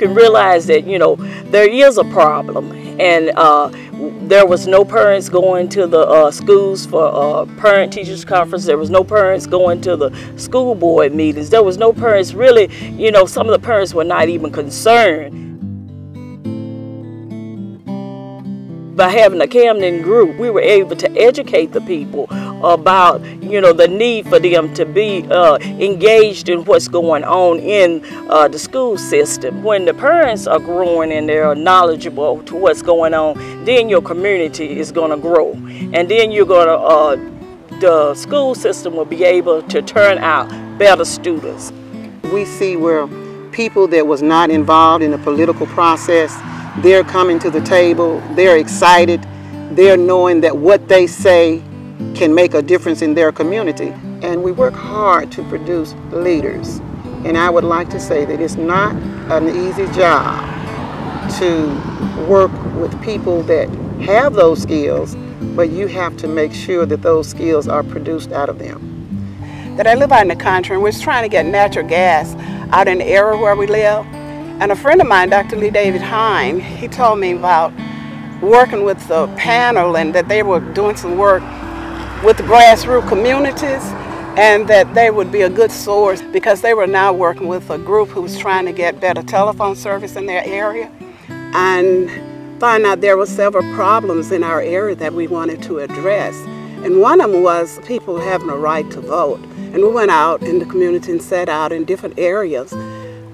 can realize that, you know, there is a problem. And there was no parents going to the schools for parent-teachers conference. There was no parents going to the school board meetings. There was no parents really, you know, some of the parents were not even concerned. By having a Camden group, we were able to educate the people about, you know, the need for them to be engaged in what's going on in the school system. When the parents are growing and they're knowledgeable to what's going on, then your community is going to grow. And then you're going to, the school system will be able to turn out better students. We see where people that was not involved in the political process, they're coming to the table, they're excited, they're knowing that what they say can make a difference in their community. And we work hard to produce leaders. And I would like to say that it's not an easy job to work with people that have those skills, but you have to make sure that those skills are produced out of them. That I live out in the country and we're trying to get natural gas out in the area where we live. And a friend of mine, Dr. Lee David Hine, he told me about working with the panel and that they were doing some work with the grassroots communities and that they would be a good source because they were now working with a group who was trying to get better telephone service in their area and find out there were several problems in our area that we wanted to address. And one of them was people having a right to vote. And we went out in the community and set out in different areas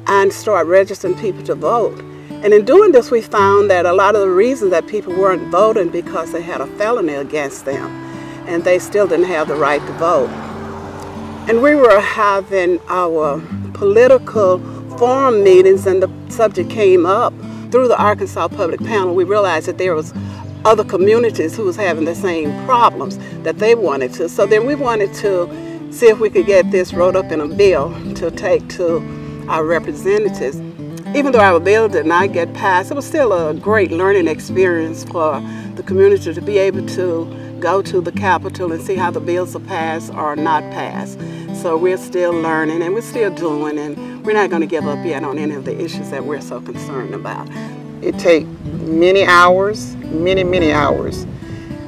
and start registering people to vote. And in doing this, we found that a lot of the reasons that people weren't voting because they had a felony against them and they still didn't have the right to vote. And we were having our political forum meetings and the subject came up through the Arkansas Public Panel. We realized that there was other communities who was having the same problems that they wanted to. So then we wanted to see if we could get this wrote up in a bill to take to our representatives. Even though our bill did not get passed, it was still a great learning experience for the community to be able to go to the Capitol and see how the bills are passed or not passed. So we're still learning and we're still doing, and we're not going to give up yet on any of the issues that we're so concerned about. It takes many hours, many hours,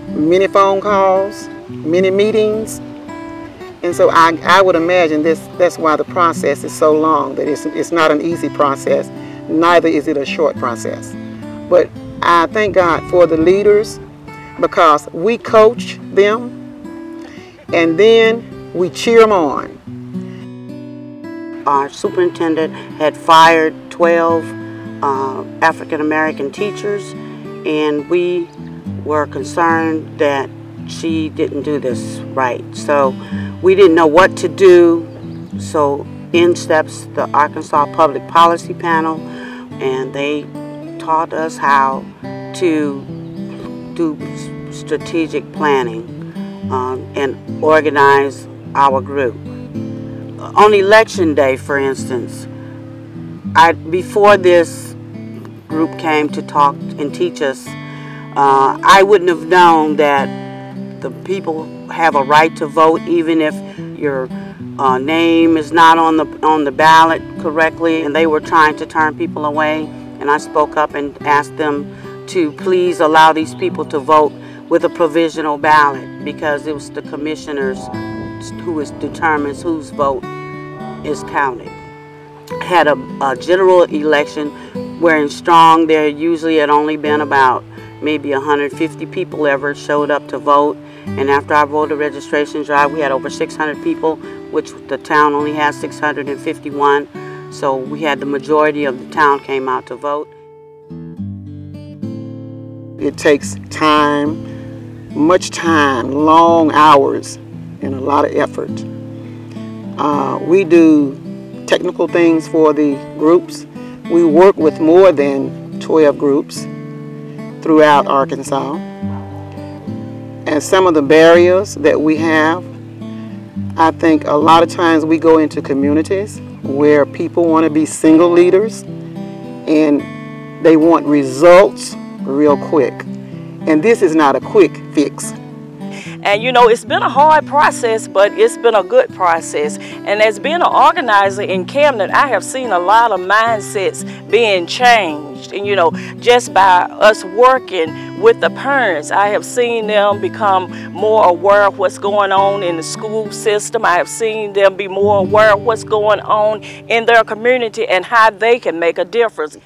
many phone calls, many meetings. And so I would imagine that's why the process is so long, that it's not an easy process, neither is it a short process. But I thank God for the leaders because we coach them and then we cheer them on. Our superintendent had fired 12 African-American teachers, and we were concerned that she didn't do this right. So we didn't know what to do, so in steps the Arkansas Public Policy Panel, and they taught us how to do strategic planning and organize our group. On election day, for instance, before this group came to talk and teach us, I wouldn't have known that the people have a right to vote even if your name is not on the ballot correctly, and they were trying to turn people away. And I spoke up and asked them to please allow these people to vote with a provisional ballot because it was the commissioners who determines whose vote is counted. Had a general election where in Strong there usually had only been about maybe 150 people ever showed up to vote. And after our voter registration drive, we had over 600 people, which the town only has 651. So we had the majority of the town came out to vote. It takes time, much time, long hours, and a lot of effort. We do technical things for the groups. We work with more than 12 groups throughout Arkansas. And some of the barriers that we have, I think a lot of times we go into communities where people want to be single leaders and they want results real quick. And this is not a quick fix. And you know, it's been a hard process, but it's been a good process. And as being an organizer in Camden, I have seen a lot of mindsets being changed. And you know, just by us working with the parents, I have seen them become more aware of what's going on in the school system. I have seen them be more aware of what's going on in their community and how they can make a difference.